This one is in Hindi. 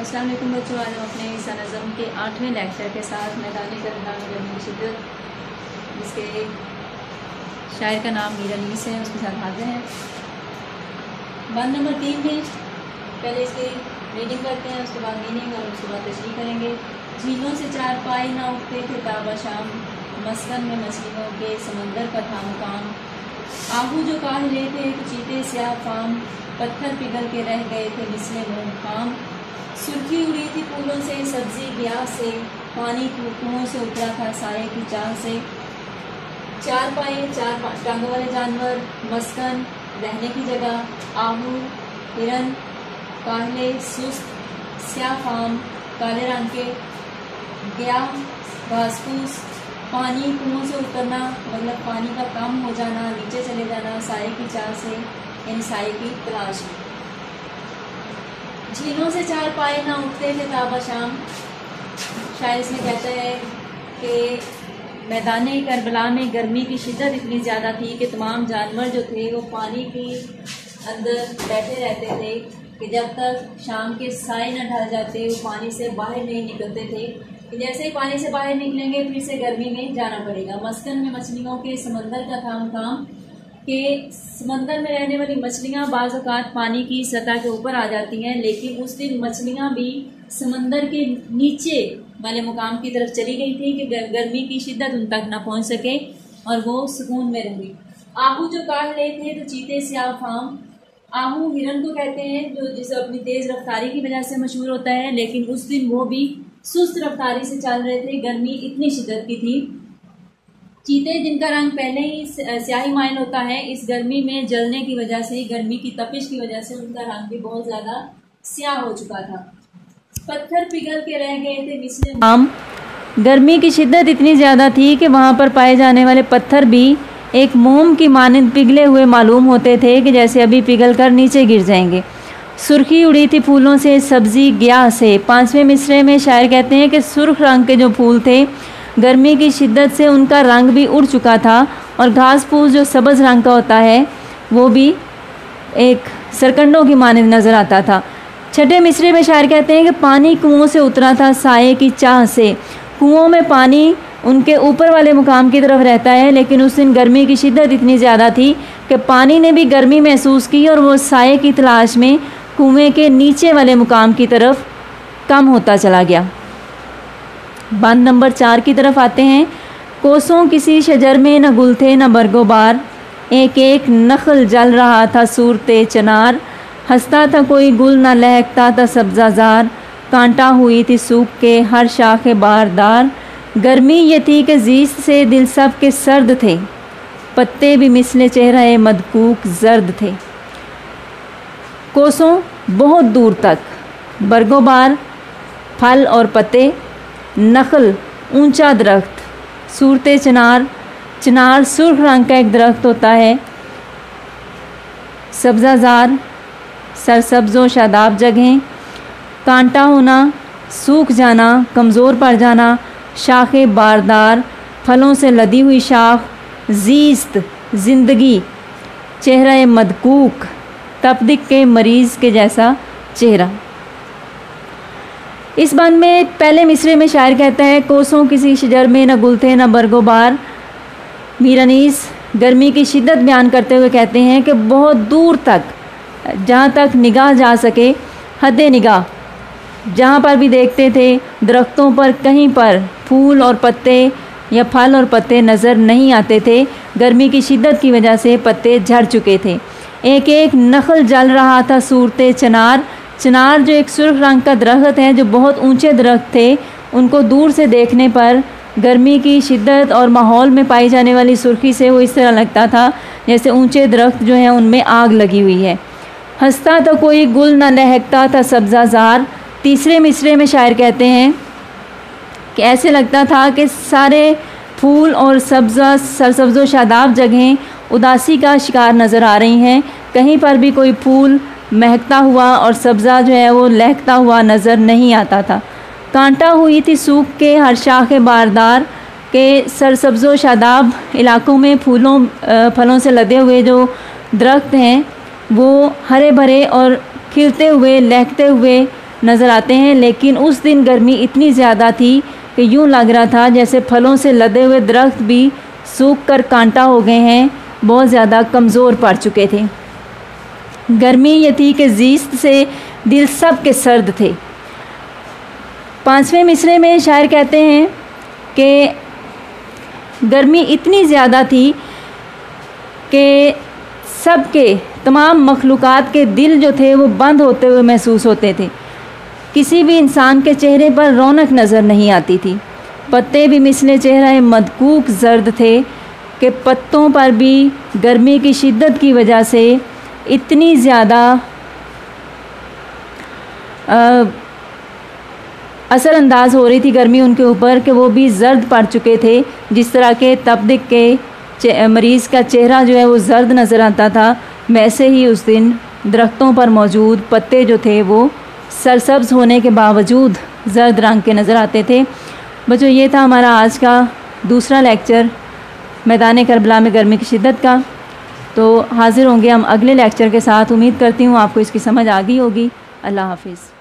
अस्सलाम वालेकुम बच्चों, आज हम अपने सनज़म के 8वें लेक्चर के साथ मैदानी करबला में शिद्दत, जिसके शायर का नाम मीर अनीस है, उसके साथ हाजिर हैं। बंद नंबर 3 में पहले इसकी रीडिंग करते हैं, उसके बाद मीनिंग और उसके बाद तशरीह करेंगे। झीलों से चार पाई ना उठते थे ताबा शाम, मस्कन में मछलियों के समंदर का था मुकाम। आहू जो काहिले थे चीते स्याह फाम, पत्थर पिघल के रह गए थे मिसले मुँह खाम। सुर्खी उड़ी थी फूलों से सब्जी ब्याह से, पानी कुओं से उतरा था साए की चाह से। चार पाए चार टांगों वाले जानवर, मस्कन रहने की जगह, आहू हिरन, काहिले सुस्त, स्याह फाम काले रंग के, ब्याह घास फूस, पानी कुओं से उतरना मतलब पानी का कम हो जाना, नीचे चले जाना, साए की चाह से यानी साए की तलाश में। झीलों से चार पाए ना उठते थे ताबा शाम, शायर इसमें कहता है कि मैदान करबला में गर्मी की शिद्दत इतनी ज़्यादा थी कि तमाम जानवर जो थे वो पानी के अंदर बैठे रहते थे कि जब तक शाम के साए न ढल जाते वो पानी से बाहर नहीं निकलते थे कि जैसे ही पानी से बाहर निकलेंगे फिर से गर्मी में जाना पड़ेगा। मस्कन में मछलियों के समंदर का था मुकाम कि समंदर में रहने वाली मछलियाँ बाज़ औक़ात पानी की सतह के ऊपर आ जाती हैं, लेकिन उस दिन मछलियाँ भी समंदर के नीचे वाले मुकाम की तरफ चली गई थी कि गर्मी की शिद्दत उन तक ना पहुँच सके और वो सुकून में रही। आहू जो काहिले थे तो चीते स्याह फाम, आहू हिरन को कहते हैं जो जिसे अपनी तेज़ रफ्तारी की वजह से मशहूर होता है, लेकिन उस दिन वो भी सुस्त रफ्तारी से चल रहे थे, गर्मी इतनी शिद्दत की थी। चीते जिनका रंग पहले ही स्याही माइल होता है, इस गर्मी में जलने की वजह से, गर्मी की तपिश की वजह से उनका रंग भी बहुत ज़्यादा स्याह हो चुका था। पत्थर पिघल के रह गए थे मिसले आम, गर्मी की शिद्दत इतनी ज़्यादा थी कि वहाँ पर पाए जाने वाले पत्थर भी एक मोम की मानंद पिघले हुए मालूम होते थे कि जैसे अभी पिघल कर नीचे गिर जाएंगे। सुर्खी उड़ी थी फूलों से सब्जी ग्याह से, 5वें मिसरे में शायर कहते हैं कि सुर्ख रंग के जो फूल थे गर्मी की शिद्दत से उनका रंग भी उड़ चुका था और घास फूस जो सब्ज़ रंग का होता है वो भी एक सरकंडों की मानंद नज़र आता था। 6ठे मिसरे में शायर कहते हैं कि पानी कुओं से उतरा था साए की चाह से, कुओं में पानी उनके ऊपर वाले मुकाम की तरफ रहता है, लेकिन उस दिन गर्मी की शिद्दत इतनी ज़्यादा थी कि पानी ने भी गर्मी महसूस की और वो साए की तलाश में कुएं के नीचे वाले मुकाम की तरफ कम होता चला गया। बंद नंबर 4 की तरफ आते हैं। कोसों किसी शजर में न गुल थे न बरगोबार, एक एक नखल जल रहा था सूरते चनार, हंसता था कोई गुल न लहकता था सब्जाजार, कांटा हुई थी सूख के हर शाखे बारदार, गर्मी ये थी कि जीस्त से दिल सब के सर्द थे, पत्ते भी मिसले चेहरे मदकूक जर्द थे। कोसों बहुत दूर तक, बरगोबार फल और पत्ते, नखल ऊंचा दरख्त, सूरते चनार, चनार सुर्ख रंग का एक दरख्त होता है, सब्जाजार सरसब्ज़ व शादाब जगहें, कांटा होना सूख जाना कमज़ोर पड़ जाना, शाखे बारदार फलों से लदी हुई शाख, जीस्त ज़िंदगी, चेहरा मदकूक तपदिक के मरीज़ के जैसा चेहरा। इस बात में पहले मिसरे में शायर कहता है कोसों किसी शजर में न गुल थे न बरगोबार। मीर अनीस गर्मी की शिद्दत बयान करते हुए कहते हैं कि बहुत दूर तक, जहाँ तक निगाह जा सके, हद निगाह, जहाँ पर भी देखते थे दरख्तों पर कहीं पर फूल और पत्ते या फल और पत्ते नज़र नहीं आते थे, गर्मी की शिद्दत की वजह से पत्ते झड़ चुके थे। एक एक नखल जल रहा था सूरते चनार, चनार जो एक सुर्ख रंग का दरख्त है, जो बहुत ऊंचे दरख्त थे, उनको दूर से देखने पर गर्मी की शिद्दत और माहौल में पाई जाने वाली सुर्खी से वो इस तरह लगता था जैसे ऊंचे दरख्त जो हैं उनमें आग लगी हुई है। हंसता तो कोई गुल न लहकता था सब्जाजार। 3रे मिसरे में शायर कहते हैं कि ऐसे लगता था कि सारे फूल और सब्ज़ा सरसब्ज़ व शादाब जगहें उदासी का शिकार नज़र आ रही हैं, कहीं पर भी कोई फूल महकता हुआ और सब्ज़ा जो है वो लहकता हुआ नज़र नहीं आता था। कांटा हुई थी सूख के हर शाखे बारदार के, सरसब्ज़ व शादाब इलाकों में फलों से लदे हुए जो दरख्त हैं वो हरे भरे और खिलते हुए लहकते हुए नज़र आते हैं, लेकिन उस दिन गर्मी इतनी ज़्यादा थी कि यूँ लग रहा था जैसे फलों से लदे हुए दरख्त भी सूख कर कांटा हो गए हैं, बहुत ज़्यादा कमज़ोर पड़ चुके थे। गर्मी ये थी कि ज़ीस्त से दिल सब के सर्द थे। 5वें मिसरे में शायर कहते हैं कि गर्मी इतनी ज़्यादा थी कि सबके तमाम मखलूक़ात के दिल जो थे वो बंद होते हुए महसूस होते थे। किसी भी इंसान के चेहरे पर रौनक नज़र नहीं आती थी। पत्ते भी मिसले चेहरा मदकूक जर्द थे कि पत्तों पर भी गर्मी की शिद्दत की वजह से इतनी ज़्यादा असरअंदाज हो रही थी गर्मी उनके ऊपर कि वो भी जर्द पड़ चुके थे। जिस तरह के तपदिक के मरीज़ का चेहरा जो है वो जर्द नज़र आता था, वैसे ही उस दिन दरख्तों पर मौजूद पत्ते जो थे वो सरसब्ज़ होने के बावजूद जर्द रंग के नज़र आते थे। बच्चों, ये था हमारा आज का दूसरा लेक्चर मैदान करबला में गर्मी की शिद्दत का। तो हाज़िर होंगे हम अगले लेक्चर के साथ। उम्मीद करती हूँ आपको इसकी समझ आ गई होगी। अल्लाह हाफ़िज़।